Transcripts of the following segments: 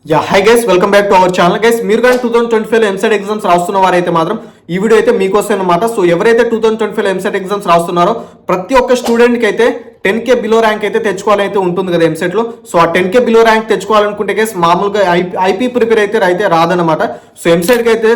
Hi guys, welcome back to our channel. Guys, మీరు కానీ 2025 EAMCET exams రాస్తున్న వారైతే మాత్రం ఈ వీడియో అయితే మీకోసం అనమాట. సో ఎవరైతే 2025 ఎంసెట్ ఎగ్జామ్స్ రాస్తున్నారో ప్రతి ఒక్క స్టూడెంట్కి అయితే 10K బిలో ర్యాంక్ అయితే తెచ్చుకోవాలైతే ఉంటుంది కదా ఎంసెట్లో. సో ఆ 10K బిలో ర్యాంక్ తెచ్చుకోవాలనుకుంటే గైస్ మామూలుగా ఐపీ ప్రిపేర్ అయితే రాదనమాట. సో ఎంసెట్కి అయితే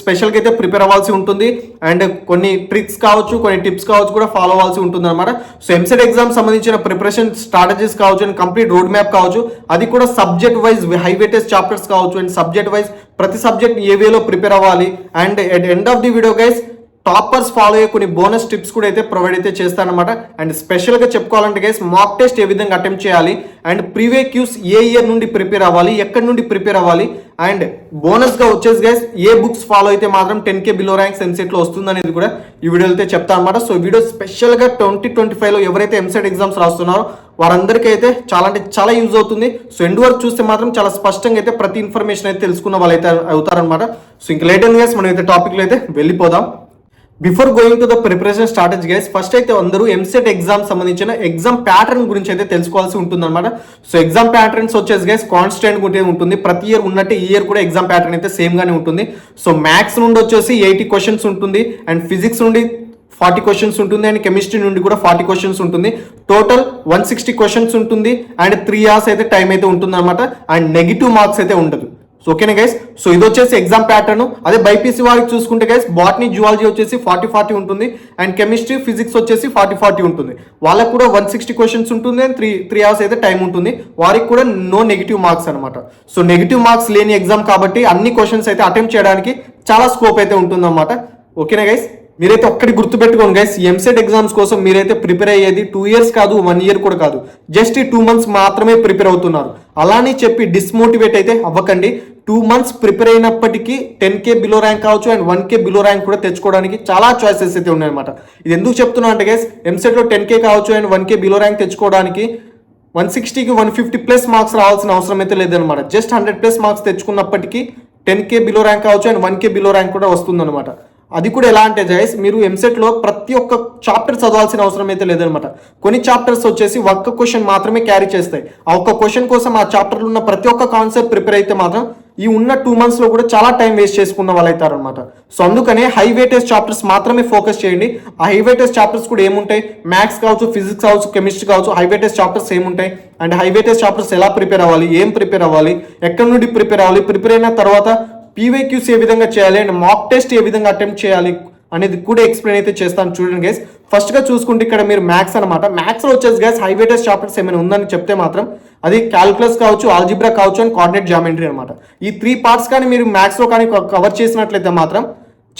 స్పెషల్గా అయితే ప్రిపేర్ అవ్వాల్సి ఉంటుంది. అండ్ కొన్ని ట్రిక్స్ కావచ్చు, కొన్ని టిప్స్ కావచ్చు కూడా ఫాలో అవ్వాల్సి ఉంటుంది అనమాట. సో ఎంసెట్ ఎగ్జామ్ సంబంధించిన ప్రిపరేషన్ స్ట్రాటజీస్ కావచ్చు అండ్ కంప్లీట్ రోడ్ మ్యాప్ కావచ్చు, అది కూడా subject wise high weightage chapters కావచ్చు అండ్ సబ్జెక్ట్ వైజ్ ప్రతి సబ్జెక్ట్ ఏ వేలో ప్రిపేర్ అవ్వాలి. And at end of the video guys toppers follow అయ్యే కొన్ని బోనస్ టిప్స్ కూడా అయితే ప్రొవైడ్ అయితే చేస్తానమాట. అండ్ స్పెషల్గా చెప్పుకోవాలంటే గైస్ మాక్ టెస్ట్ ఏ విధంగా అటెంప్ట్ చేయాలి, అండ్ ప్రీవియస్ క్యూస్ ఏ ఇయర్ నుండి ప్రిపేర్ అవ్వాలి, ఎక్కడి నుండి ప్రిపేర్ అవ్వాలి, అండ్ బోనస్గా వచ్చేసి గైస్ ఏ బుక్స్ ఫాలో అయితే మాత్రం 10K బిలో ర్యాంక్స్ ఎంసెట్లో వస్తుందనేది కూడా ఈ వీడియోలో అయితే చెప్తాను అనమాట. సో వీడియో స్పెషల్గా 2025లో ఎవరైతే ఎంసెట్ ఎగ్జామ్స్ రాస్తున్నారో వారందరికీ అయితే చాలా అంటే చాలా యూజ్ అవుతుంది. సో ఎండ్ వరకు చూస్తే మాత్రం చాలా స్పష్టంగా అయితే ప్రతి ఇన్ఫర్మేషన్ అయితే తెలుసుకున్న వాళ్ళు అయితే అవుతారనమాట. సో ఇంకా లేట్ అండ్ గైస్ మనం అయితే టాపిక్లో అయితే వెళ్ళిపోదాం. Before going to the preparation strategy guys, first అయితే అందరూ ఎంసెట్ ఎగ్జామ్ సంబంధించిన ఎగ్జామ్ ప్యాటర్న్ గురించి అయితే తెలుసుకోవాల్సి ఉంటుంది అనమాట. సో ఎగ్జామ్ ప్యాటర్న్స్ వచ్చేసి గైస్ కాన్స్టెంట్ ఉంటుంది. ప్రతి ఇయర్ ఉన్నట్టే ఈ ఇయర్ కూడా ఎగ్జామ్ ప్యాటర్న్ అయితే సేమ్ గానే ఉంటుంది. సో మ్యాథ్స్ నుండి వచ్చేసి 80 క్వశ్చన్స్ ఉంటుంది, అండ్ ఫిజిక్స్ నుండి 40 క్వశ్చన్స్ ఉంటుంది, అండ్ కెమిస్ట్రీ నుండి కూడా 40 క్వశ్చన్స్ ఉంటుంది. టోటల్ 160 క్వశ్చన్స్ ఉంటుంది, అండ్ 3 hours అయితే టైం అయితే ఉంటుంది అనమాట. అండ్ నెగిటివ్ మార్క్స్ అయితే ఉండదు. సో ఓకేనా గైస్. సో ఇది వచ్చేసి ఎగ్జామ్ ప్యాటర్న్. అదే బైపీసీ వారికి చూసుకుంటే గైస్ బాటనీ జువాలజీ వచ్చేసి 40 ఉంటుంది, అండ్ కెమిస్ట్రీ ఫిజిక్స్ వచ్చేసి 40 ఉంటుంది. వాళ్ళకు కూడా 160 క్వశ్చన్స్ ఉంటుంది, అండ్ 3 hours అయితే టైం ఉంటుంది. వారికి కూడా నో నెగిటివ్ మార్క్స్ అనమాట. సో నెగిటివ్ మార్క్స్ లేని ఎగ్జామ్ కాబట్టి అన్ని క్వశ్చన్స్ అయితే అటెంప్ట్ చేయడానికి చాలా స్కోప్ అయితే ఉంటుంది అనమాట. ఓకేనా గైస్. మీరైతే ఒక్కటి గుర్తుపెట్టుకోండి గైస్, ఎంసెట్ ఎగ్జామ్స్ కోసం మీరైతే ప్రిపేర్ అయ్యేది 2 years కాదు, 1 year కూడా కాదు, జస్ట్ 2 months మాత్రమే ప్రిపేర్ అవుతున్నారు. అలానే చెప్పి డిస్మోటివేట్ అయితే అవ్వకండి. 2 months ప్రిపేర్ అయినప్పటికీ 10K బిలో ర్యాంక్ కావచ్చు అండ్ 1K బిలో ర్యాంక్ కూడా తెచ్చుకోవడానికి చాలా చాయిసెస్ అయితే ఉన్నాయన్నమాట. ఇది ఎందుకు చెప్తున్నా అంటే గైస్, ఎంసెట్లో 10K కావచ్చు అండ్ 1K బిలో ర్యాంక్ తెచ్చుకోవడానికి 160కి 150+ మార్క్స్ రావాల్సిన అవసరం అయితే లేదనమాట. జస్ట్ 100+ మార్క్స్ తెచ్చుకున్నప్పటికీ 10K బిలో ర్యాంక్ కావచ్చు అండ్ 1K బిలో ర్యాంక్ కూడా వస్తుందన్నమాట. అది కూడా ఎలా అంటే గైస్, మీరు ఎంసెట్లో ప్రతి ఒక్క చాప్టర్ చదవాల్సిన అవసరం అయితే లేదనమాట. కొన్ని చాప్టర్స్ వచ్చేసి ఒక్క క్వశ్చన్ మాత్రమే క్యారీ చేస్తాయి. ఆ ఒక్క క్వశ్చన్ కోసం ఆ చాప్టర్లో ఉన్న ప్రతి ఒక్క కాన్సెప్ట్ ప్రిపేర్ అయితే మాత్రం ఈ ఉన్న 2 monthsలో కూడా చాలా టైం వేస్ట్ చేసుకున్న వాళ్ళు అవుతారు అనమాట. సో అందుకనే హై వెయిటేజ్ చాప్టర్స్ మాత్రమే ఫోకస్ చేయండి. ఆ హై వెయిటేజ్ చాప్టర్స్ కూడా ఏముంటాయి, మ్యాథ్స్ కావచ్చు, ఫిజిక్స్ కావచ్చు, కెమిస్ట్రీ కావచ్చు, హై వెయిటేజ్ చాప్టర్స్ ఏముంటాయి, అండ్ హై వెయిటేజ్ చాప్టర్స్ ఎలా ప్రిపేర్ అవ్వాలి, ఏం ప్రిపేర్ అవ్వాలి, ఎక్కడి నుండి ప్రిపేర్ అవ్వాలి, ప్రిపేర్ అయిన తర్వాత పీవైక్యూస్ ఏ విధంగా చేయాలి, అండ్ మాక్ టెస్ట్ ఏ విధంగా అటెంప్ట్ చేయాలి అనేది కూడా ఎక్స్ప్లెయిన్ అయితే చేస్తాను చూడండి గైస్. ఫస్ట్ గా చూసుకుంటే ఇక్కడ మీరు మ్యాథ్స్ అనమాట. మ్యాథ్స్ లో వచ్చేసి గైస్ హై వెయిటేజ్ చాప్టర్స్ ఏమైనా ఉందని చెప్తే మాత్రం అది క్యాల్కులస్ కావచ్చు, ఆల్జిబ్రా కావచ్చు అండ్ కోఆర్డినేట్ జామెట్రీ అనమాట. ఈ 3 parts కానీ మీరు మ్యాథ్స్ లో కానీ కవర్ చేసినట్లయితే మాత్రం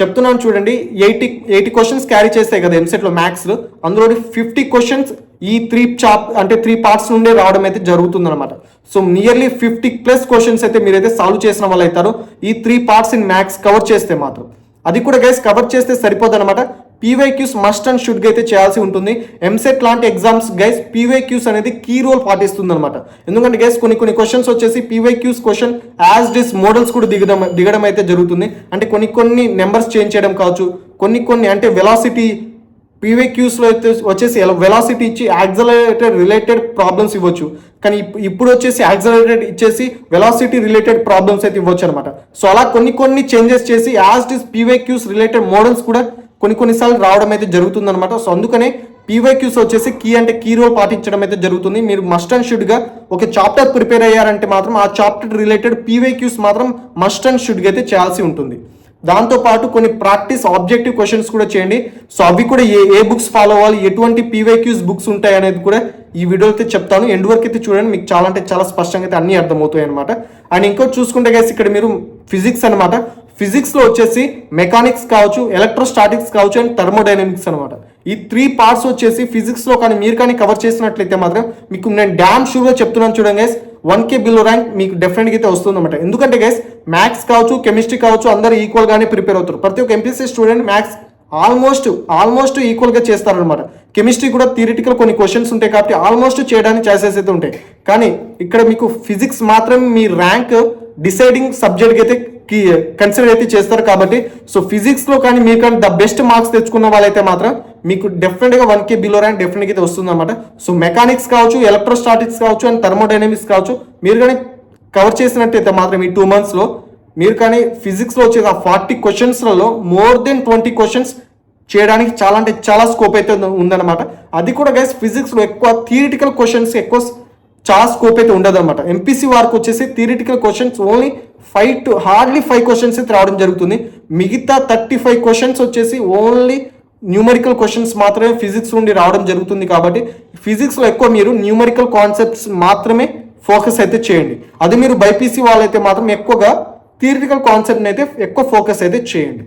చెప్తున్నాను చూడండి, 80 క్వశ్చన్స్ క్యారీ చేస్తాయి కదా ఎంసెట్ లో మ్యాథ్స్ లో. అందులో 50 క్వశ్చన్స్ ఈ 3 parts నుండే రావడం అయితే జరుగుతుంది అనమాట. సో నియర్లీ 50+ క్వశ్చన్స్ అయితే మీరైతే సాల్వ్ చేసిన వాళ్ళు అవుతారు ఈ 3 parts ఇన్ మ్యాథ్స్ కవర్ చేస్తే మాత్రం. అది కూడా గైస్ కవర్ చేస్తే సరిపోదు అనమాట. పీవైక్యూస్ మస్ట్ అండ్ షుడ్ గా అయితే చేయాల్సి ఉంటుంది. ఎంసెట్ లాంటి ఎగ్జామ్స్ గైస్ పీవైక్యూస్ అనేది కీ రోల్ పాటిస్తుంది అనమాట. ఎందుకంటే గైస్ కొన్ని క్వశ్చన్స్ వచ్చేసి పీవైక్యూస్ క్వశ్చన్ యాజ్ డిస్ మోడల్స్ కూడా దిగడం అయితే జరుగుతుంది. అంటే కొన్ని నెంబర్స్ చేంజ్ చేయడం కావచ్చు, కొన్ని అంటే వెలాసిటీ పీవైక్యూస్లో అయితే వచ్చేసి వెలాసిటీ ఇచ్చి యాక్సలరేటెడ్ రిలేటెడ్ ప్రాబ్లమ్స్ ఇవ్వచ్చు. కానీ ఇప్పుడు వచ్చేసి యాక్సలరేటెడ్ ఇచ్చేసి వెలాసిటీ రిలేటెడ్ ప్రాబ్లమ్స్ అయితే ఇవ్వచ్చు అనమాట. సో అలా కొన్ని చేంజెస్ చేసి యాజ్ డిస్ పీవైక్యూస్ రిలేటెడ్ మోడల్స్ కూడా కొన్నిసార్లు రావడం అయితే జరుగుతుంది అనమాట. సో అందుకనే పీవైక్యూస్ వచ్చేసి కీ రోల్ పాటించడం అయితే జరుగుతుంది. మీరు మస్ట్ అండ్ షుడ్ గా ఒక చాప్టర్ ప్రిపేర్ అయ్యారంటే మాత్రం ఆ చాప్టర్ రిలేటెడ్ పీవైక్యూస్ మాత్రం మస్ట్ అండ్ షుడ్ గా అయితే చేయాల్సి ఉంటుంది. దాంతోపాటు కొన్ని ప్రాక్టీస్ ఆబ్జెక్టివ్ క్వశ్చన్స్ కూడా చేయండి. సో అవి కూడా ఏ బుక్స్ ఫాలో అవ్వాలి, ఎటువంటి పీవైక్యూస్ బుక్స్ ఉంటాయి అనేది కూడా ఈ వీడియో అయితే చెప్తాను. ఎండ్ వరకు అయితే చూడండి, మీకు చాలా అంటే చాలా స్పష్టంగా అయితే అన్ని అర్థమవుతాయి అనమాట. అండ్ ఇంకోటి చూసుకుంటే గైస్ ఇక్కడ మీరు ఫిజిక్స్ అనమాట. ఫిజిక్స్ లో వచ్చేసి మెకానిక్స్ కావచ్చు, ఎలక్ట్రోస్టాటిక్స్ కావచ్చు అండ్ థర్మోడైనమిక్స్ అనమాట. ఈ 3 parts వచ్చేసి ఫిజిక్స్ లో కానీ మీరు కానీ కవర్ చేసినట్లయితే మాత్రం మీకు నేను డ్యామ్ షూర్గా చెప్తున్నాను చూడండి గైస్, 1K బిలో ర్యాంక్ మీకు డెఫినెట్గా అయితే వస్తుంది అనమాట. ఎందుకంటే గైస్ మ్యాథ్స్ కావచ్చు, కెమిస్ట్రీ కావచ్చు అందరూ ఈక్వల్ గానే ప్రిపేర్ అవుతారు. ప్రతి ఒక్క MPC student maths almost equal గా చేస్తారనమాట. కెమిస్ట్రీ కూడా థియరిటికల్ కొన్ని క్వశ్చన్స్ ఉంటాయి కాబట్టి ఆల్మోస్ట్ చేయడానికి ఛాయిసెస్ అయితే ఉంటాయి. కానీ ఇక్కడ మీకు ఫిజిక్స్ మాత్రం మీ ర్యాంక్ డిసైడింగ్ సబ్జెక్ట్ అయితే కన్సిడర్ అయితే చేస్తారు కాబట్టి సో ఫిజిక్స్ లో కానీ మీరు కానీ ద బెస్ట్ మార్క్స్ తెచ్చుకున్న వాళ్ళైతే మాత్రం మీకు డెఫినెట్ గా 1K బిలో ర్యాంక్ డెఫినెట్ అయితే వస్తుంది అనమాట. సో మెకానిక్స్ కావచ్చు, ఎలక్ట్రోస్టాటిక్స్ కావచ్చు అండ్ థర్మోడైనమిక్స్ కావచ్చు మీరు కానీ కవర్ చేసినట్టయితే మాత్రం ఈ 2 monthsలో మీరు కానీ ఫిజిక్స్లో వచ్చే ఆ 40 క్వశ్చన్స్లలో మోర్ దెన్ 20 క్వశ్చన్స్ చేయడానికి చాలా అంటే చాలా స్కోప్ అయితే ఉందన్నమాట. అది కూడా గైస్ ఫిజిక్స్లో ఎక్కువ థియరిటికల్ క్వశ్చన్స్ ఎక్కువ చాలా స్కోప్ అయితే ఉండదు అనమాట. ఎంపీసీ వారికి వచ్చేసి థియరిటికల్ క్వశ్చన్స్ ఓన్లీ 5 క్వశ్చన్స్ అయితే రావడం జరుగుతుంది. మిగతా 35 క్వశ్చన్స్ వచ్చేసి ఓన్లీ న్యూమరికల్ క్వశ్చన్స్ మాత్రమే ఫిజిక్స్ నుండి రావడం జరుగుతుంది. కాబట్టి ఫిజిక్స్లో ఎక్కువ మీరు న్యూమరికల్ కాన్సెప్ట్స్ మాత్రమే ఫోకస్ అయితే చేయండి. అది మీరు బైపీసీ వాళ్ళైతే మాత్రం ఎక్కువగా థియరిటికల్ కాన్సెప్ట్ని అయితే ఎక్కువ ఫోకస్ అయితే చేయండి.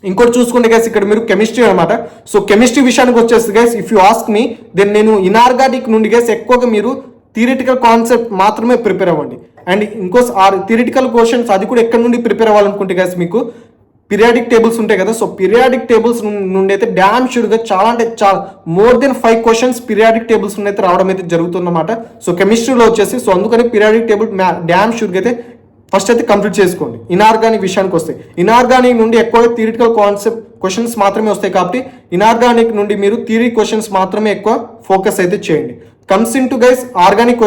ఇంకోటి చూసుకుంటే గైస్ ఇక్కడ మీరు కెమిస్ట్రీ అనమాట. సో కెమిస్ట్రీ విషయానికి వచ్చేసి guys if you ask me then నేను ఇనార్గానిక్ నుండి గైస్ ఎక్కువగా మీరు థియరిటికల్ కాన్సెప్ట్ మాత్రమే ప్రిపేర్ అవ్వండి. అండ్ ఇంకో థియరిటికల్ క్వశ్చన్స్ అది కూడా ఎక్కడ నుండి ప్రిపేర్ అవ్వాలనుకుంటే గైస్ మీకు పీరియాడిక్ టేబుల్స్ ఉంటాయి కదా. సో పీరియాడిక్ టేబుల్స్ నుండి అయితే డ్యామ్ షూర్గా చాలా అంటే చాలా more than 5 questions periodic tables నుండి అయితే రావడం అయితే జరుగుతుందన్నమాట. సో కెమిస్ట్రీలో వచ్చేసి సో అందుకని పీరియాడిక్ టేబుల్ డ్యామ్ షూర్గా అయితే ఫస్ట్ అయితే కంప్లీట్ చేసుకోండి. ఇనార్గానిక్ విషయానికి వస్తాయి, ఇనార్గానిక్ నుండి ఎక్కువగా థియరిటికల్ కాన్సెప్ట్ క్వశ్చన్స్ మాత్రమే వస్తాయి. కాబట్టి ఇనార్గానిక్ నుండి మీరు థియరీ క్వశ్చన్స్ మాత్రమే ఎక్కువ ఫోకస్ అయితే చేయండి. Comes in to guys organic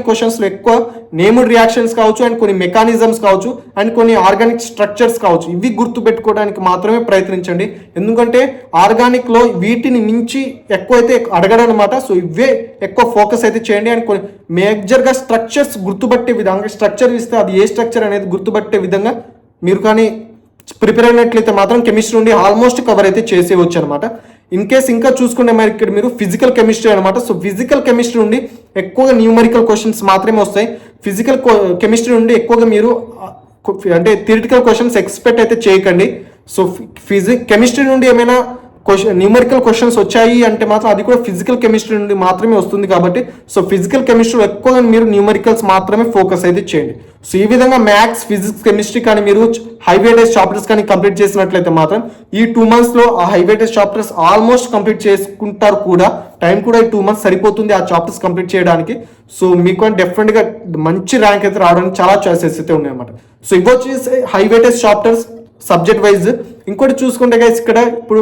క్వశ్చన్స్లో ఎక్కువ నేమ్డ్ రియాక్షన్స్ కావచ్చు అండ్ కొన్ని మెకానిజమ్స్ కావచ్చు అండ్ కొన్ని ఆర్గానిక్ స్ట్రక్చర్స్ కావచ్చు, ఇవి గుర్తుపెట్టుకోవడానికి మాత్రమే ప్రయత్నించండి. ఎందుకంటే ఆర్గానిక్లో వీటిని మించి ఎక్కువైతే అడగడం అనమాట. సో ఇవే ఎక్కువ ఫోకస్ అయితే చేయండి. అండ్ కొన్ని మేజర్గా స్ట్రక్చర్స్ గుర్తుపట్టే విధంగా స్ట్రక్చర్ ఇస్తే అది ఏ స్ట్రక్చర్ అనేది గుర్తుపట్టే విధంగా మీరు కానీ ప్రిపేర్ అయినట్లయితే మాత్రం కెమిస్ట్రీ నుండి ఆల్మోస్ట్ కవర్ అయితే చేసేవచ్చు అనమాట. ఇన్ కేస్ ఇంకా చూసుకుంటే మరి ఇక్కడ మీరు ఫిజికల్ కెమిస్ట్రీ అనమాట. సో ఫిజికల్ కెమిస్ట్రీ నుండి ఎక్కువగా న్యూమరికల్ క్వశ్చన్స్ మాత్రమే వస్తాయి. ఫిజికల్ కెమిస్ట్రీ నుండి ఎక్కువగా మీరు అంటే థియరిటికల్ క్వశ్చన్స్ ఎక్స్పెక్ట్ అయితే చేయకండి. సో కెమిస్ట్రీ నుండి ఏమైనా న్యూమరికల్ క్వశ్చన్స్ వచ్చాయి అంటే మాత్రం అది కూడా ఫిజికల్ కెమిస్ట్రీ నుండి మాత్రమే వస్తుంది. కాబట్టి సో ఫిజికల్ కెమిస్ట్రీలో ఎక్కువగా మీరు న్యూమరికల్స్ మాత్రమే ఫోకస్ అయితే చేయండి. సో ఈ విధంగా మ్యాథ్స్, ఫిజిక్స్, కెమిస్ట్రీ కానీ మీరు హై వెయిటేజ్ చాప్టర్స్ కానీ కంప్లీట్ చేసినట్లయితే మాత్రం ఈ 2 monthsలో ఆ high weightage chapters almost complete చేసుకుంటారు కూడా. టైం కూడా ఈ 2 months సరిపోతుంది ఆ చాప్టర్స్ కంప్లీట్ చేయడానికి. సో మీకు డెఫినెట్గా మంచి ర్యాంక్ అయితే రావడానికి చాలా ఛాన్సెస్ అయితే ఉన్నాయన్నమాట. సో ఇవి వచ్చేసి high weightage chapters subject wise. ఇంకోటి చూసుకుంటే గైస్ ఇక్కడ ఇప్పుడు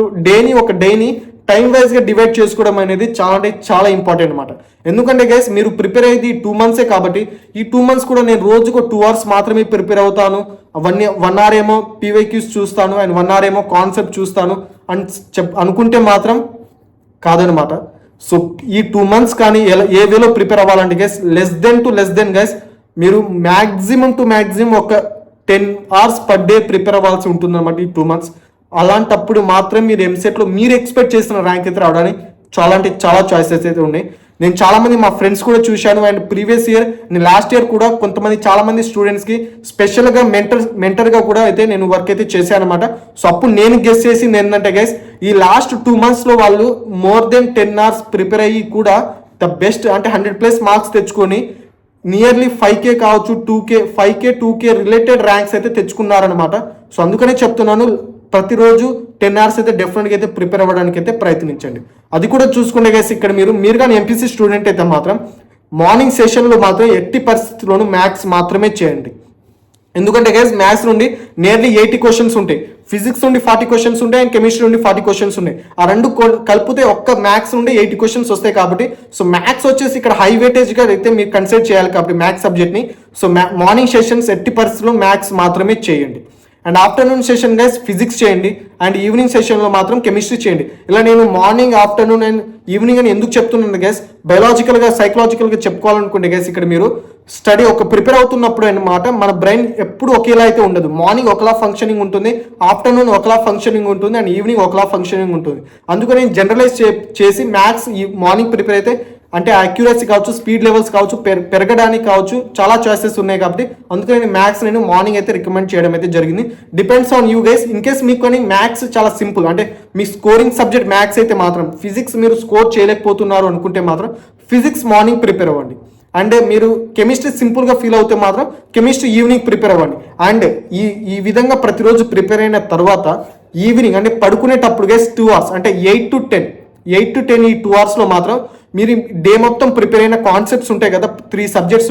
ఒక డేని టైం వైజ్గా డివైడ్ చేసుకోవడం అనేది చాలా అంటే చాలా ఇంపార్టెంట్ అనమాట. ఎందుకంటే గైస్ మీరు ప్రిపేర్ అయ్యేది 2 monthsే కాబట్టి ఈ 2 months కూడా నేను రోజుకు 2 hours మాత్రమే ప్రిపేర్ అవుతాను. 1 hour ఏమో పీవైక్యూస్ చూస్తాను అండ్ 1 hour ఏమో కాన్సెప్ట్ చూస్తాను అని అనుకుంటే మాత్రం కాదనమాట. సో ఈ 2 months కానీ ఏ వేలో ప్రిపేర్ అవ్వాలంటే గైస్ లెస్ దెన్ గైస్ మీరు మ్యాక్సిమం ఒక 10 hours per day ప్రిపేర్ అవ్వాల్సి ఉంటుంది అనమాట ఈ 2 months. అలాంటప్పుడు మాత్రం మీరు ఎంసెట్లో మీరు ఎక్స్పెక్ట్ చేసిన ర్యాంక్ అయితే రావడానికి చాలా అంటే చాలా చాయిసెస్ అయితే ఉన్నాయి. నేను చాలామంది మా ఫ్రెండ్స్ కూడా చూశాను అండ్ ప్రీవియస్ ఇయర్ నేను లాస్ట్ ఇయర్ కూడా చాలామంది స్టూడెంట్స్కి స్పెషల్గా మెంటర్గా కూడా అయితే నేను వర్క్ అయితే చేశాను అనమాట. సో అప్పుడు నేను గెస్ చేసింది ఏంటంటే గైస్ ఈ లాస్ట్ 2 monthsలో వాళ్ళు మోర్ దెన్ 10 hours ప్రిపేర్ అయ్యి కూడా ద బెస్ట్ అంటే 100+ మార్క్స్ తెచ్చుకొని నియర్లీ 5K కావచ్చు 2K రిలేటెడ్ ర్యాంక్స్ అయితే తెచ్చుకున్నారనమాట. సో అందుకనే చెప్తున్నాను ప్రతిరోజు 10 hours అయితే డెఫినెట్గా అయితే ప్రిపేర్ అవ్వడానికి అయితే ప్రయత్నించండి. అది కూడా చూసుకుంటే గైస్ ఇక్కడ మీరు కానీ ఎంపీసీ స్టూడెంట్ అయితే మాత్రం మార్నింగ్ సెషన్లో మాత్రం ఎట్టి పరిస్థితుల్లోనూ మ్యాథ్స్ మాత్రమే చేయండి. ఎందుకంటే గైస్ మ్యాథ్స్ నుండి నియర్లీ 80 క్వశ్చన్స్ ఉంటాయి, ఫిజిక్స్ నుండి 40 క్వశ్చన్స్ ఉంటాయి అండ్ కెమిస్ట్రీ నుండి 40 క్వశ్చన్స్ ఉన్నాయి. ఆ రెండు కలిపితే ఒక్క మ్యాథ్స్ నుండి 80 క్వశ్చన్స్ వస్తాయి. కాబట్టి సో మ్యాథ్స్ వచ్చేసి ఇక్కడ హై వెయిటేజ్గా అయితే మీరు కన్సిడర్ చేయాలి కాబట్టి మ్యాథ్స్ సబ్జెక్ట్ని. సో మార్నింగ్ సెషన్స్ ఎట్టి పరిస్థితుల్లో మ్యాథ్స్ మాత్రమే చేయండి. And afternoon session guys physics చేయండి అండ్ ఈవినింగ్ సెషన్లో మాత్రం కెమిస్ట్రీ చేయండి. ఇలా నేను మార్నింగ్, ఆఫ్టర్నూన్ అండ్ ఈవినింగ్ అని ఎందుకు చెప్తున్నాను గైస్, బయలాజికల్గా సైకలాజికల్గా చెప్పుకోవాలనుకుంటే గైస్ ఇక్కడ మీరు స్టడీ ప్రిపేర్ అవుతున్నప్పుడు అన్నమాట మన బ్రెయిన్ ఎప్పుడు ఒకేలా అయితే ఉండదు. మార్నింగ్ ఒకలా ఫంక్షనింగ్ ఉంటుంది, ఆఫ్టర్నూన్ ఒకలా ఫంక్షనింగ్ ఉంటుంది అండ్ ఈవినింగ్ ఒకలా ఫంక్షనింగ్ ఉంటుంది. అందుకని నేను జనరలైజ్ చేసి మ్యాథ్స్ ఈ మార్నింగ్ ప్రిపేర్ అయితే అంటే అక్యురసీ కావచ్చు, స్పీడ్ లెవెల్స్ కావచ్చు, పెరగడానికి కావచ్చు చాలా చాయిసెస్ ఉన్నాయి. కాబట్టి అందుకని మ్యాథ్స్ నేను మార్నింగ్ అయితే రికమెండ్ చేయడం అయితే జరిగింది. Depends on you guys. In case మీకు కానీ మ్యాథ్స్ చాలా సింపుల్ అంటే మీ స్కోరింగ్ సబ్జెక్ట్ మ్యాథ్స్ అయితే మాత్రం ఫిజిక్స్ మీరు స్కోర్ చేయలేకపోతున్నారు అనుకుంటే మాత్రం ఫిజిక్స్ మార్నింగ్ ప్రిపేర్ అవ్వండి. అండ్ మీరు కెమిస్ట్రీ సింపుల్గా ఫీల్ అవుతే మాత్రం కెమిస్ట్రీ ఈవినింగ్ ప్రిపేర్ అవ్వండి. అండ్ ఈ విధంగా ప్రతిరోజు ప్రిపేర్ అయిన తర్వాత ఈవినింగ్ అంటే పడుకునేటప్పుడు గైస్ 2 hours అంటే 8 to 10 ఈ 2 hours మాత్రం మీరు డే మొత్తం ప్రిపేర్ అయిన కాన్సెప్ట్స్ ఉంటాయి కదా 3 subjects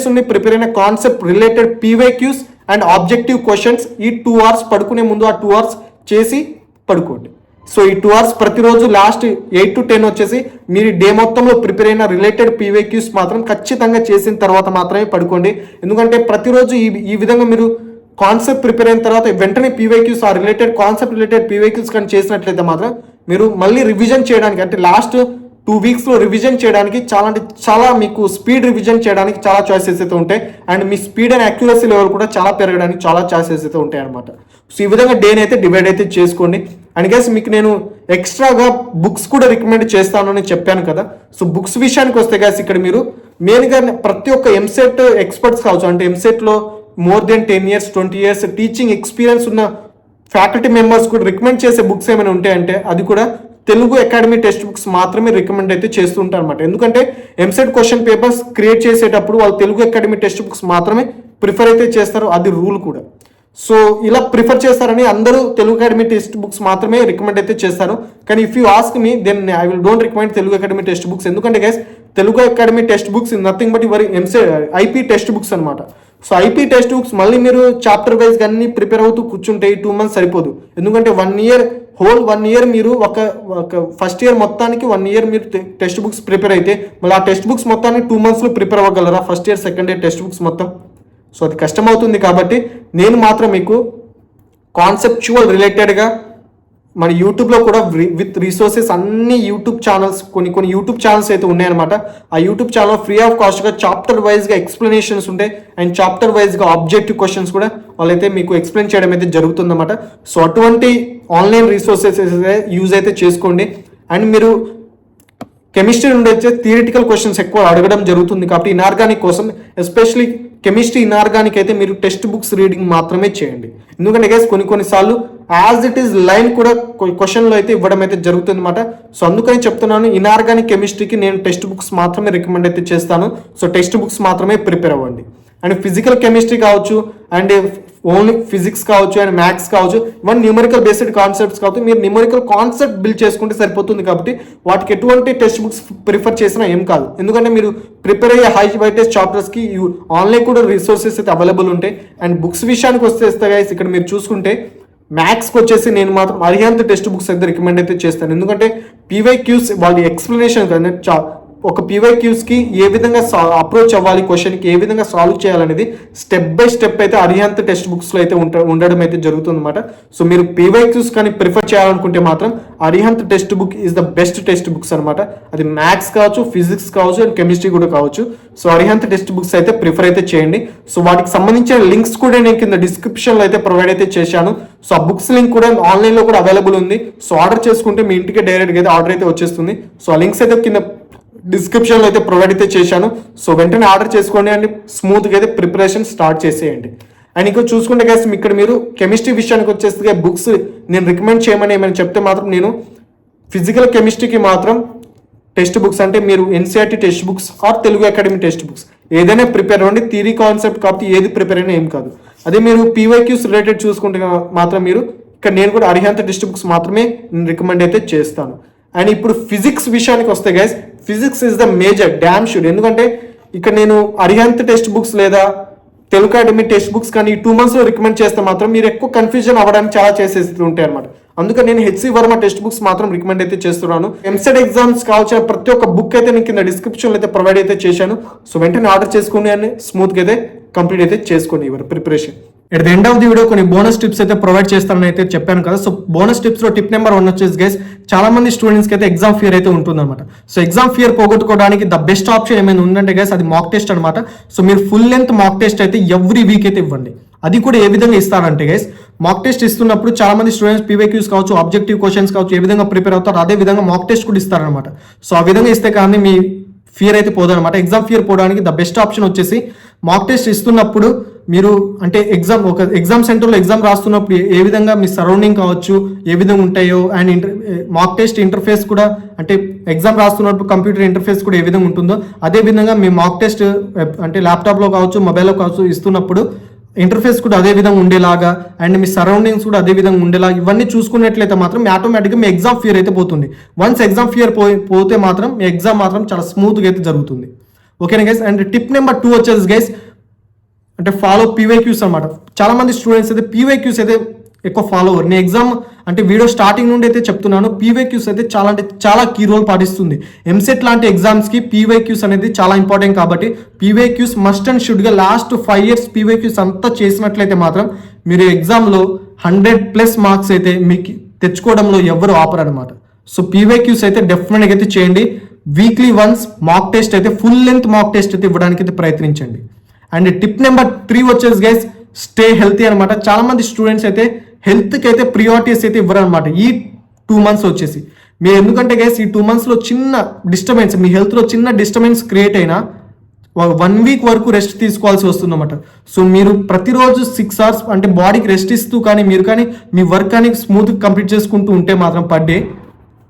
నుండి ప్రిపేర్ అయిన concept related PYQs and objective questions ఈ 2 hours పడుకునే ముందు ఆ 2 hours చేసి పడుకోండి. సో ఈ 2 hours ప్రతిరోజు లాస్ట్ 8 to 10 వచ్చేసి మీరు డే మొత్తంలో ప్రిపేర్ అయిన రిలేటెడ్ పీవైక్యూస్ మాత్రం ఖచ్చితంగా చేసిన తర్వాత మాత్రమే పడుకోండి. ఎందుకంటే ప్రతిరోజు ఈ విధంగా మీరు కాన్సెప్ట్ ప్రిపేర్ అయిన తర్వాత వెంటనే పీవైక్యూస్ ఆ రిలేటెడ్ కాన్సెప్ట్ రిలేటెడ్ పీవైక్యూస్ కానీ చేసినట్లయితే మాత్రం మీరు మళ్ళీ రివిజన్ చేయడానికి అంటే లాస్ట్ 2 weeksలో రివిజన్ చేయడానికి చాలా మీకు స్పీడ్ రివిజన్ చేయడానికి చాలా చాయిసెస్ అయితే ఉంటాయి. And me speed and accuracy level కూడా చాలా పెరగడానికి చాలా చాయిసెస్ అయితే ఉంటాయి అనమాట. సో ఈ విధంగా డేని అయితే డివైడ్ అయితే చేసుకోండి. అండ్ గైస్ మీకు నేను ఎక్స్ట్రాగా బుక్స్ కూడా రికమెండ్ చేస్తాను అని చెప్పాను కదా. సో బుక్స్ విషయానికి వస్తే గైస్ ఇక్కడ మీరు మెయిన్గా ప్రతి ఒక్క ఎంసెట్ ఎక్స్పర్ట్స్ కావచ్చు, అంటే ఎంసెట్లో more than 10 years 20 years teaching experience ఉన్న ఫ్యాకల్టీ మెంబర్స్ కూడా రికమెండ్ చేసే బుక్స్ ఏమైనా ఉంటాయంటే అది కూడా తెలుగు అకాడమీ టెక్స్ట్ బుక్స్ మాత్రమే రికమెండ్ అయితే చేస్తూ ఉంటారు అనమాట. ఎందుకంటే ఎంసెట్ క్వశ్చన్ పేపర్స్ క్రియేట్ చేసేటప్పుడు వాళ్ళు తెలుగు అకాడమీ టెక్స్ట్ బుక్స్ మాత్రమే ప్రిఫర్ అయితే చేస్తారు, అది రూల్ కూడా. సో ఇలా ప్రిఫర్ చేస్తారని అందరూ తెలుగు అకాడమీ టెక్స్ట్ బుక్స్ మాత్రమే రికమెండ్ అయితే చేస్తారు. కానీ if you ask me then I will don't recommend Telugu academy text books. ఎందుకంటే guys Telugu academy text books nothing but your IP text books అనమాట. సో ఐపీ టెక్స్ట్ బుక్స్ మళ్ళీ మీరు చాప్టర్ వైజ్గా అన్ని ప్రిపేర్ అవుతూ కూర్చుంటే 2 months సరిపోదు. ఎందుకంటే 1 year మీరు ఒక ఫస్ట్ ఇయర్ మొత్తానికి 1 year మీరు టెక్స్ట్ బుక్స్ ప్రిపేర్ అయితే మళ్ళీ ఆ టెక్స్ట్ బుక్స్ మొత్తాన్ని 2 monthsలో ప్రిపేర్ అవ్వగలరా first year second year text books మొత్తం? సో అది కష్టం అవుతుంది. కాబట్టి నేను మాత్రం మీకు కాన్సెప్చువల్ రిలేటెడ్గా మన యూట్యూబ్లో కూడా విత్ రిసోర్సెస్ అన్ని యూట్యూబ్ ఛానల్స్ కొన్ని యూట్యూబ్ ఛానల్స్ అయితే ఉన్నాయన్నమాట. ఆ యూట్యూబ్ ఛానల్ ఫ్రీ ఆఫ్ కాస్ట్గా చాప్టర్ వైజ్గా ఎక్స్ప్లెనేషన్స్ ఉంటాయి అండ్ చాప్టర్ వైజ్గా ఆబ్జెక్టివ్ క్వశ్చన్స్ కూడా వాళ్ళైతే మీకు ఎక్స్ప్లెయిన్ చేయడం అయితే జరుగుతుందన్నమాట. సో అటువంటి ఆన్లైన్ రిసోర్సెస్ అయితే యూజ్ అయితే చేసుకోండి. అండ్ మీరు కెమిస్ట్రీ నుండి వచ్చే థియరిటికల్ క్వశ్చన్స్ ఎక్కువ అడగడం జరుగుతుంది కాబట్టి ఇనార్గానిక్ కోసం ఎస్పెషలీ కెమిస్ట్రీ ఇనార్గానిక్ అయితే మీరు టెక్స్ట్ బుక్స్ రీడింగ్ మాత్రమే చేయండి. ఎందుకంటే గైస్ కొన్నిసార్లు యాజ్ ఇట్ ఈస్ లైన్ కూడా క్వశ్చన్లో అయితే ఇవ్వడం అయితే జరుగుతుంది అనమాట. సో అందుకని చెప్తున్నాను ఇనార్గానిక్ కెమిస్ట్రీకి నేను టెక్స్ట్ బుక్స్ మాత్రమే రికమెండ్ అయితే చేస్తాను. సో టెక్స్ట్ బుక్స్ మాత్రమే ప్రిపేర్ అవ్వండి. అండ్ ఫిజికల్ కెమిస్ట్రీ కావచ్చు అండ్ ఓన్లీ ఫిజిక్స్ కావచ్చు అండ్ మ్యాథ్స్ కావచ్చు ఇవన్నీ న్యూమరికల్ బేస్డ్ కాన్సెప్ట్స్ కావచ్చు మీరు న్యూమరికల్ కాన్సెప్ట్ బిల్డ్ చేసుకుంటే సరిపోతుంది. కాబట్టి వాటికి ఎటువంటి టెక్స్ట్ బుక్స్ ప్రిఫర్ చేసినా ఏం కాదు. ఎందుకంటే మీరు ప్రిపేర్ అయ్యే హై వైటేజ్ చాప్టర్స్కి ఆన్లైన్ కూడా రిసోర్సెస్ అయితే అవైలబుల్ ఉంటాయి. అండ్ బుక్స్ విషయానికి వస్తే గైస్ ఇక్కడ మీరు చూసుకుంటే మ్యాథ్స్కి వచ్చేసి నేను మాత్రం అరిహంత్ టెక్స్ట్ బుక్స్ అయితే రికమెండ్ అయితే చేస్తాను. ఎందుకంటే పీవైక్యూస్ వాళ్ళ ఎక్స్ప్లెనేషన్ ఒక పీవైక్యూస్కి ఏ విధంగా అప్రోచ్ అవ్వాలి, క్వశ్చన్కి ఏ విధంగా సాల్వ్ చేయాలనేది స్టెప్ బై స్టెప్ అయితే అరిహంత్ టెక్స్ట్ బుక్స్లో అయితే ఉండడం అయితే జరుగుతుంది అనమాట. సో మీరు పీవైక్యూస్ కానీ ప్రిఫర్ చేయాలనుకుంటే మాత్రం Arihant text book is the best text books అనమాట. అది మ్యాథ్స్ కావచ్చు, ఫిజిక్స్ కావచ్చు అండ్ కెమిస్ట్రీ కూడా కావచ్చు. సో అరిహంత్ టెక్స్ట్ బుక్స్ అయితే ప్రిఫర్ అయితే చేయండి. సో వాటికి సంబంధించిన లింక్స్ కూడా నేను కింద డిస్క్రిప్షన్లో అయితే ప్రొవైడ్ అయితే చేశాను. సో ఆ బుక్స్ లింక్ కూడా ఆన్లైన్లో కూడా అవైలబుల్ ఉంది. సో ఆర్డర్ చేసుకుంటే మీ ఇంటికి డైరెక్ట్గా అయితే ఆర్డర్ అయితే వచ్చేస్తుంది. సో ఆ లింక్స్ అయితే కింద డిస్క్రిప్షన్లో అయితే ప్రొవైడ్ అయితే చేశాను. సో వెంటనే ఆర్డర్ చేసుకోండి అండ్ స్మూత్గా అయితే ప్రిపరేషన్ స్టార్ట్ చేసేయండి. అండ్ ఇంకా చూసుకుంటే గైస్ ఇక్కడ మీరు కెమిస్ట్రీ విషయానికి వచ్చేస్తే బుక్స్ నేను రికమెండ్ చేయమని ఏమైనా చెప్తే మాత్రం నేను ఫిజికల్ కెమిస్ట్రీకి మాత్రం టెక్స్ట్ బుక్స్ అంటే మీరు NCERT text books or Telugu academy text books ఏదైనా ప్రిపేర్ అవ్వండి. థియరీ కాన్సెప్ట్ కాబట్టి ఏది ప్రిపేర్ అయినా ఏం కాదు. అదే మీరు పీవైక్యూస్ రిలేటెడ్ చూసుకుంటే మాత్రం మీరు ఇక్కడ నేను కూడా అరిహంత్ టెక్స్ట్ బుక్స్ మాత్రమే రికమెండ్ అయితే చేస్తాను. అండ్ ఇప్పుడు ఫిజిక్స్ విషయానికి వస్తే guys physics is the major damn should. ఎందుకంటే ఇక్కడ నేను అరిహంత్ టెక్స్ట్ బుక్స్ లేదా తెలుగు అకాడమీ టెక్స్ట్ బుక్స్ కానీ 2 monthsలో రికమెండ్ చేస్తే మాత్రం మీరు ఎక్కువ కన్ఫ్యూజన్ అవ్వడానికి చాలా చేసేసి ఉంటాయి అనమాట. అందుకని నేను హెచ్సి వర్మ టెక్స్ట్ బుక్స్ మాత్రం రికమెండ్ అయితే చేస్తున్నాను. ఎంసెట్ ఎగ్జామ్స్ కావచ్చు ప్రతి ఒక్క బుక్ అయితే నేను కింద డిస్క్రిప్షన్లో అయితే ప్రొవైడ్ అయితే చేశాను. సో వెంటనే ఆర్డర్ చేసుకోండి అని స్మూత్గా అయితే కంప్లీట్ అయితే చేసుకోండి your preparation. At the end of the video కొన్ని బోనస్ టిప్స్ అయితే ప్రొవైడ్ చేస్తానని అయితే చెప్పాను కదా. సో బోనస్ టిప్స్లో టిప్ నెంబర్ 1 వచ్చేసి గైస్ చాలా మంది స్టూడెంట్స్కి అయితే ఎగ్జామ్ ఫియర్ అయితే ఉంటుందన్నమాట. సో ఎగ్జామ్ ఫియర్ పోగొట్టుకోవడానికి ద బెస్ట్ ఆప్షన్ ఏమైనా ఉందంటే గైస్ అది మాక్ టెస్ట్ అనమాట. సో మీరు ఫుల్ లెంత్ మాక్ టెస్ట్ అయితే ఎవ్రీ వీక్ అయితే ఇవ్వండి. అది కూడా ఏ విధంగా ఇస్తారంటే గైస్ మాక్ టెస్ట్ ఇస్తున్నప్పుడు చాలా మంది స్టూడెంట్స్ పీవైక్యూస్ కావచ్చు ఆబ్జెక్టివ్ క్వశ్చన్స్ కావచ్చు ఏ విధంగా ప్రిపేర్ అవుతారు అదే విధంగా మాక్ టెస్ట్ కూడా ఇస్తారనమాట. సో ఆ విధంగా ఇస్తే కానీ మీ ఫియర్ అయితే పోదనమాట. ఎగ్జామ్ ఫియర్ పోవడానికి ద బెస్ట్ ఆప్షన్ వచ్చేసి మాక్ టెస్ట్ ఇస్తున్నప్పుడు మీరు అంటే ఎగ్జామ్ సెంటర్లో ఎగ్జామ్ రాస్తున్నప్పుడు ఏ విధంగా మీ సరౌండింగ్ కావచ్చు ఏ విధంగా ఉంటాయో అండ్ మాక్ టెస్ట్ ఇంటర్ఫేస్ కూడా అంటే ఎగ్జామ్ రాస్తున్నప్పుడు కంప్యూటర్ ఇంటర్ఫేస్ కూడా ఏ విధంగా ఉంటుందో అదే విధంగా మీ మాక్ టెస్ట్ అంటే ల్యాప్టాప్లో కావచ్చు మొబైల్లో కావచ్చు ఇస్తున్నప్పుడు ఇంటర్ఫేస్ కూడా అదే విధంగా ఉండేలాగా అండ్ మీ సరౌండింగ్స్ కూడా అదే విధంగా ఉండేలాగా ఇవన్నీ చూసుకున్నట్లయితే మాత్రం ఆటోమేటిక్గా మీ ఎగ్జామ్ ఫియర్ అయితే పోతుంది. వన్స్ ఎగ్జామ్ ఫియర్ పోతే మాత్రం మీ ఎగ్జామ్ మాత్రం చాలా స్మూత్గా అయితే జరుగుతుంది. ఓకేనా గైస్. అండ్ టిప్ నెంబర్ 2 వచ్చేసి గైస్ అంటే ఫాలో పీవైక్యూస్ అనమాట. చాలా మంది స్టూడెంట్స్ అయితే పీవైక్యూస్ అయితే ఎక్కువ ఫాలో అవ్వరు. నేను ఎగ్జామ్ అంటే వీడియో స్టార్టింగ్ నుండి అయితే చెప్తున్నాను, పీవైక్యూస్ అయితే చాలా అంటే చాలా కీ రోల్ పాటిస్తుంది. ఎంసెట్ లాంటి ఎగ్జామ్స్కి పీవైక్యూస్ అనేది చాలా ఇంపార్టెంట్ కాబట్టి పీవైక్యూస్ మస్ట్ అండ్ షుడ్గా లాస్ట్ 5 years పీవైక్యూస్ అంతా చేసినట్లయితే మాత్రం మీరు ఎగ్జామ్లో 100+ మార్క్స్ అయితే మీకు తెచ్చుకోవడంలో ఎవరు ఆపరనమాట. సో పీవైక్యూస్ అయితే డెఫినెట్గా అయితే చేయండి. వీక్లీ వన్స్ మాక్ టెస్ట్ అయితే ఫుల్ లెంత్ మాక్ టెస్ట్ అయితే ఇవ్వడానికి అయితే ప్రయత్నించండి. అండ్ టిప్ నెంబర్ 3 వచ్చేసి గైస్ స్టే హెల్తీ అనమాట. చాలా మంది స్టూడెంట్స్ అయితే హెల్త్కి అయితే ప్రియారిటీస్ అయితే ఇవ్వరు అనమాట ఈ 2 months వచ్చేసి. మీరు ఎందుకంటే గైస్ ఈ 2 monthsలో చిన్న డిస్టర్బెన్స్, మీ హెల్త్లో చిన్న డిస్టర్బెన్స్ క్రియేట్ అయినా 1 week వరకు రెస్ట్ తీసుకోవాల్సి వస్తుందన్నమాట. సో మీరు ప్రతిరోజు 6 hours అంటే బాడీకి రెస్ట్ ఇస్తూ కానీ మీరు కానీ మీ వర్క్ కానీ స్మూత్గా కంప్లీట్ చేసుకుంటూ ఉంటే మాత్రం పర్ డే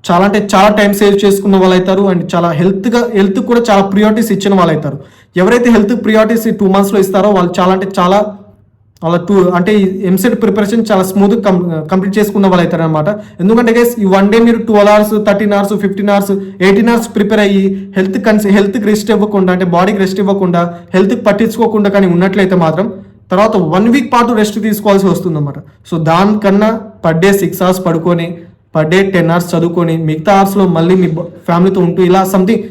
చాలా అంటే చాలా టైం సేవ్ చేసుకున్న వాళ్ళు అవుతారు. అండ్ చాలా హెల్త్ కూడా చాలా ప్రియారిటీస్ ఇచ్చిన వాళ్ళు అవుతారు. ఎవరైతే హెల్త్ ప్రియారిటీస్ 2 monthsలో ఇస్తారో వాళ్ళు చాలా అంటే చాలా వాళ్ళ అంటే ఎంసెట్ ప్రిపరేషన్ చాలా స్మూత్గా కంప్లీట్ చేసుకున్న వాళ్ళు అవుతారు అనమాట. ఎందుకంటే గైస్ ఈ 1 day మీరు 12 hours 13 hours 15 hours 18 hours prepare అయ్యి హెల్త్కి రెస్ట్ ఇవ్వకుండా అంటే బాడీకి రెస్ట్ ఇవ్వకుండా హెల్త్కి పట్టించుకోకుండా కానీ ఉన్నట్లయితే మాత్రం తర్వాత 1 week పాటు రెస్ట్ తీసుకోవాల్సి వస్తుంది అనమాట. సో దానికన్నా పర్ డే 6 hours పడుకొని పర్ డే 10 hours చదువుకొని మిగతా అవర్స్లో మళ్ళీ మీ ఫ్యామిలీతో ఉంటూ ఇలా సంథింగ్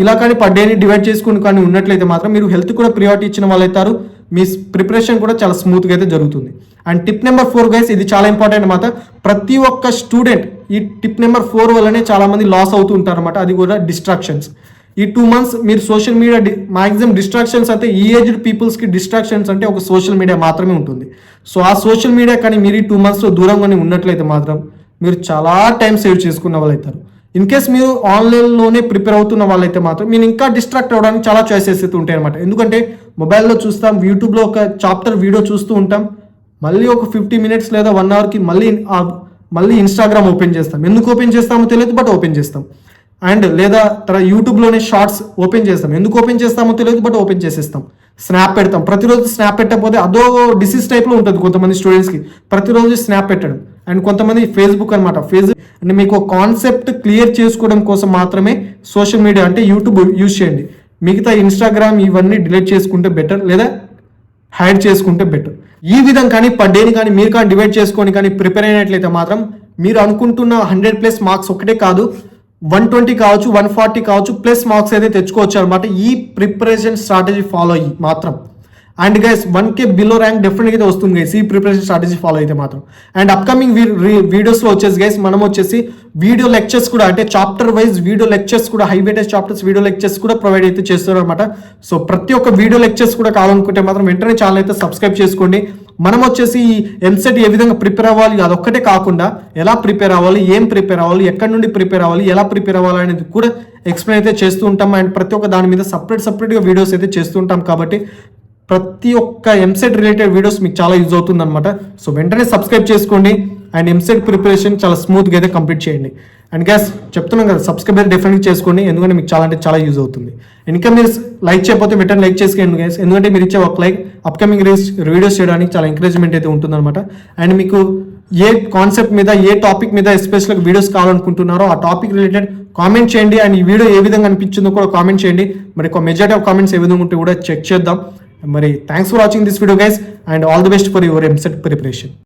ఇలా కానీ పర్ డేని డివైడ్ చేసుకుని కానీ ఉన్నట్లయితే మాత్రం మీరు హెల్త్ కూడా ప్రియారిటీ ఇచ్చిన వాళ్ళు అవుతారు. మీ ప్రిపరేషన్ కూడా చాలా స్మూత్గా అయితే జరుగుతుంది. అండ్ టిప్ నెంబర్ 4 గైస్, ఇది చాలా ఇంపార్టెంట్ అనమాట. ప్రతి ఒక్క స్టూడెంట్ ఈ టిప్ నెంబర్ 4 వల్లనే చాలా మంది లాస్ అవుతూ ఉంటారు అనమాట. అది కూడా డిస్ట్రాక్షన్స్. ఈ 2 months మీరు సోషల్ మీడియా మాక్సిమం డిస్ట్రాక్షన్స్ అయితే ఈ ఏజ్డ్ పీపుల్స్కి డిస్ట్రాక్షన్స్ అంటే ఒక సోషల్ మీడియా మాత్రమే ఉంటుంది. సో ఆ సోషల్ మీడియా కానీ మీరు ఈ 2 monthsలో దూరంగానే ఉన్నట్లయితే మాత్రం మీరు చాలా టైం సేవ్ చేసుకున్న వాళ్ళు అవుతారు. ఇన్ కేస్ మీరు ఆన్లైన్లోనే ప్రిపేర్ అవుతున్న వాళ్ళైతే మాత్రం మీరు ఇంకా డిస్ట్రాక్ట్ అవ్వడానికి చాలా చాయిసెస్ అయితే ఉంటాయి అనమాట. ఎందుకంటే మొబైల్లో చూస్తాం, యూట్యూబ్లో ఒక చాప్టర్ వీడియో చూస్తూ ఉంటాం, మళ్ళీ ఒక 50 minutes లేదా 1 hourకి మళ్ళీ ఇన్స్టాగ్రామ్ ఓపెన్ చేస్తాం. ఎందుకు ఓపెన్ చేస్తామో తెలియదు, బట్ ఓపెన్ చేస్తాం. అండ్ లేదా యూట్యూబ్లోనే షార్ట్స్ ఓపెన్ చేస్తాం. ఎందుకు ఓపెన్ చేస్తామో తెలియదు, బట్ ఓపెన్ చేసేస్తాం. స్నాప్ పెడతాం. ప్రతిరోజు స్నాప్ పెట్టకపోతే అదో డిసీజ్ టైప్లో ఉంటుంది కొంతమంది స్టూడెంట్స్కి, ప్రతిరోజు స్నాప్ పెట్టడం. అండ్ కొంతమంది ఫేస్బుక్ అనమాట. అంటే మీకు కాన్సెప్ట్ క్లియర్ చేసుకోవడం కోసం మాత్రమే సోషల్ మీడియా అంటే యూట్యూబ్ యూజ్ చేయండి. మిగతా ఇన్స్టాగ్రామ్ ఇవన్నీ డిలీట్ చేసుకుంటే బెటర్, లేదా హైడ్ చేసుకుంటే బెటర్. ఈ విధంగా కానీ పర్ డేని కానీ మీరు కానీ డివైడ్ చేసుకొని కానీ ప్రిపేర్ అయినట్లయితే మాత్రం మీరు అనుకుంటున్న 100+ మార్క్స్ ఒకటే కాదు, 120 కావచ్చు, 140 కావచ్చు ప్లస్ మార్క్స్ అయితే తెచ్చుకోవచ్చు అనమాట ఈ ప్రిపరేషన్ స్ట్రాటజీ ఫాలో అయ్యి మాత్రం. And guys 1K below rank డెఫినెట్గా అయితే వస్తుంది గైస్ ఈ ప్రిపరేషన్ స్ట్రాటజీ ఫాలో అయితే మాత్రం. అండ్ అప్కమింగ్ వీడియోస్లో వచ్చేసి గైస్ మనం వచ్చేసి వీడియో లెక్చర్స్ కూడా అంటే చాప్టర్ వైజ్ వీడియో లెక్చర్స్ కూడా high weightage chapters video lectures కూడా ప్రొవైడ్ అయితే చేస్తున్నారు అనమాట. సో ప్రతి ఒక్క వీడియో లెక్చర్స్ కూడా కావాలనుకుంటే మాత్రం వెంటనే ఛానల్ అయితే సబ్స్క్రైబ్ చేసుకోండి. మనం వచ్చేసి ఎంసెట్ ఏ విధంగా ప్రిపేర్ అవ్వాలి అదొక్కటే కాకుండా ఎలా ప్రిపేర్ అవ్వాలి, ఏం ప్రిపేర్ అవ్వాలి, ఎక్కడి నుండి ప్రిపేర్ అవ్వాలి, ఎలా ప్రిపేర్ అవ్వాలి అనేది కూడా ఎక్స్ప్లెయిన్ అయితే చేస్తూ ఉంటాం. అండ్ ప్రతి ఒక్క దాని మీద సపరేట్గా వీడియోస్ అయితే చేస్తూ ఉంటాం కాబట్టి ప్రతి ఒక్క ఎంసెట్ రిలేటెడ్ వీడియోస్ మీకు చాలా యూజ్ అవుతుంది అనమాట. సో వెంటనే సబ్స్క్రైబ్ చేసుకోండి అండ్ ఎంసెట్ ప్రిపరేషన్ చాలా స్మూత్గా అయితే కంప్లీట్ చేయండి. అండ్ గ్యాస్ చెప్తున్నాం కదా, సబ్స్క్రైబ్ అయితే డెఫినెట్గా చేసుకోండి, ఎందుకంటే మీకు చాలా అంటే చాలా యూజ్ అవుతుంది. ఇంకా మీరు లైక్ చేయకపోతే వెంటనే లైక్ చేసుకోండి గ్యాస్, ఎందుకంటే మీరు ఇచ్చే ఒక లైక్ అప్కమింగ్ వీడియోస్ చేయడానికి చాలా ఎంకరేజ్మెంట్ అయితే ఉంటుందన్నమాట. అండ్ మీకు ఏ కాన్సెప్ట్ మీద ఏ టాపిక్ మీద ఎస్పెషల్గా వీడియోస్ కావాలనుకుంటున్నారో ఆ టాపిక్ రిలేటెడ్ కామెంట్ చేయండి. అండ్ ఈ వీడియో ఏ విధంగా అనిపించిందో కూడా కామెంట్ చేయండి. మరి మెజారిటీ ఆఫ్ కామెంట్స్ ఏ విధంగా ఉంటే కూడా చెక్ చేద్దాం. మరి thanks for watching this video guys and all the best for your EAMCET preparation.